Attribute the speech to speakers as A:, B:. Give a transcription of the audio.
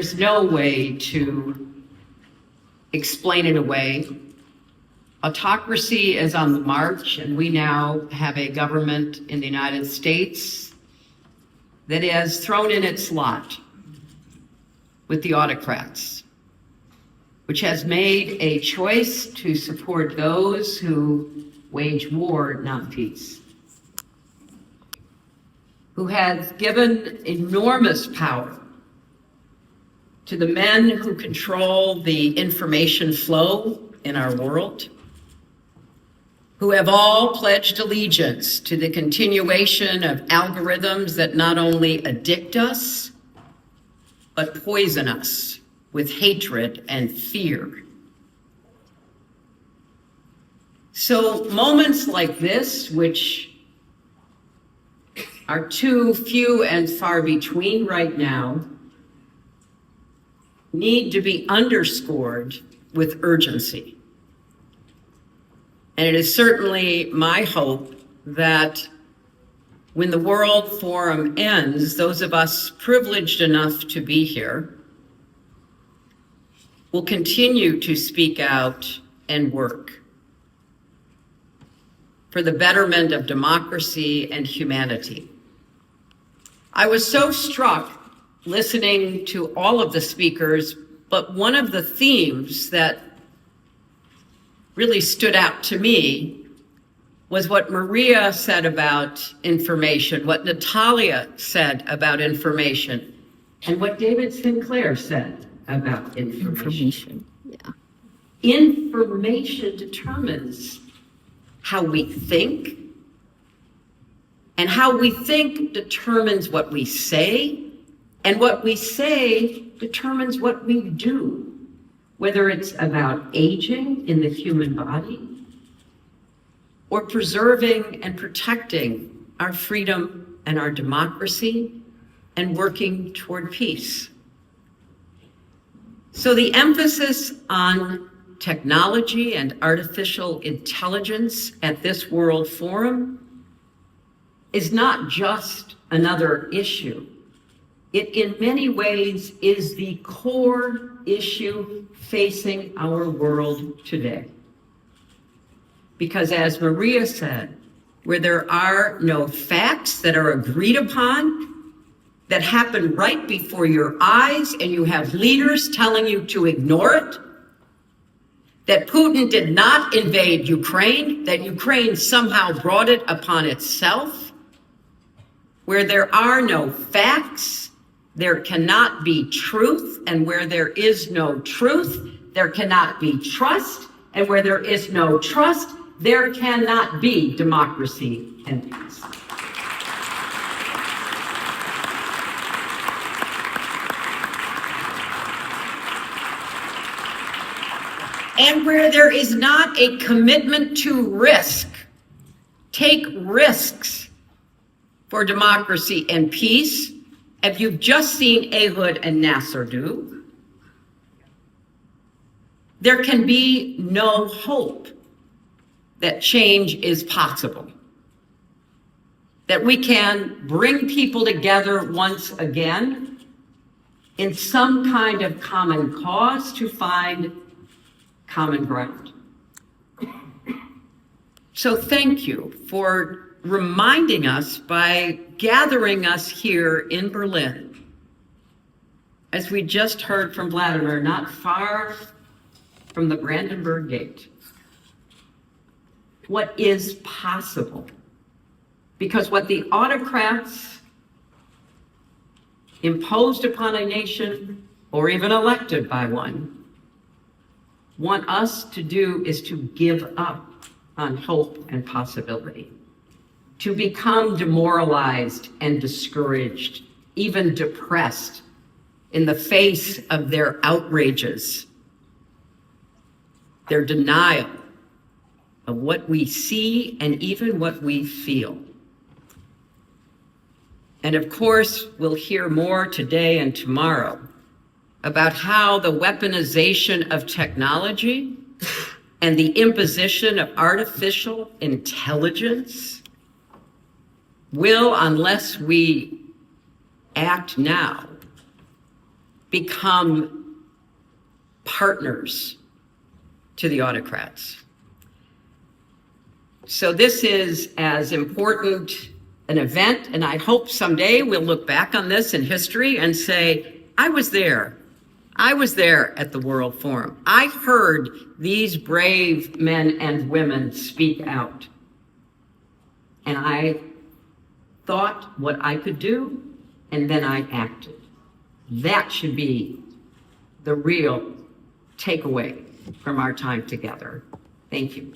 A: There's no way to explain it away. Autocracy is on the march, and we now have a government in the United States that has thrown in its lot with the autocrats, which has made a choice to support those who wage war, not peace, who has given enormous power to the men who control the information flow in our world, who have all pledged allegiance to the continuation of algorithms that not only addict us, but poison us with hatred and fear. So moments like this, which are too few and far between right now, need to be underscored with urgency. And it is certainly my hope that when the World Forum ends, those of us privileged enough to be here will continue to speak out and work for the betterment of democracy and humanity. I was so struck listening to all of the speakers, but one of the themes that really stood out to me was what Maria said about information, what Natalia said about information, and what David Sinclair said about information. Information determines how we think, and how we think determines what we say, and what we say determines what we do, whether it's about aging in the human body or preserving and protecting our freedom and our democracy and working toward peace. So the emphasis on technology and artificial intelligence at this World Forum is not just another issue. It in many ways is the core issue facing our world today. Because as Maria said, where there are no facts that are agreed upon, that happen right before your eyes, and you have leaders telling you to ignore it, that Putin did not invade Ukraine, that Ukraine somehow brought it upon itself, where there are no facts, there cannot be truth, and where there is no truth, there cannot be trust, and where there is no trust, there cannot be democracy and peace. And where there is not a commitment to risk, take risks for democracy and peace, as you've just seen Ehud and Nasser do, there can be no hope that change is possible, that we can bring people together once again in some kind of common cause to find common ground. So thank you for reminding us by gathering us here in Berlin, as we just heard from Vladimir, not far from the Brandenburg Gate, what is possible. Because what the autocrats imposed upon a nation, or even elected by one, want us to do is to give up on hope and possibility, to become demoralized and discouraged, even depressed in the face of their outrages, their denial of what we see and even what we feel. And of course, we'll hear more today and tomorrow about how the weaponization of technology and the imposition of artificial intelligence will, unless we act now, become partners to the autocrats. So this is as important an event, and I hope someday we'll look back on this in history and say, I was there. I was there at the World Forum. I heard these brave men and women speak out. And I thought what I could do, and then I acted. That should be the real takeaway from our time together. Thank you.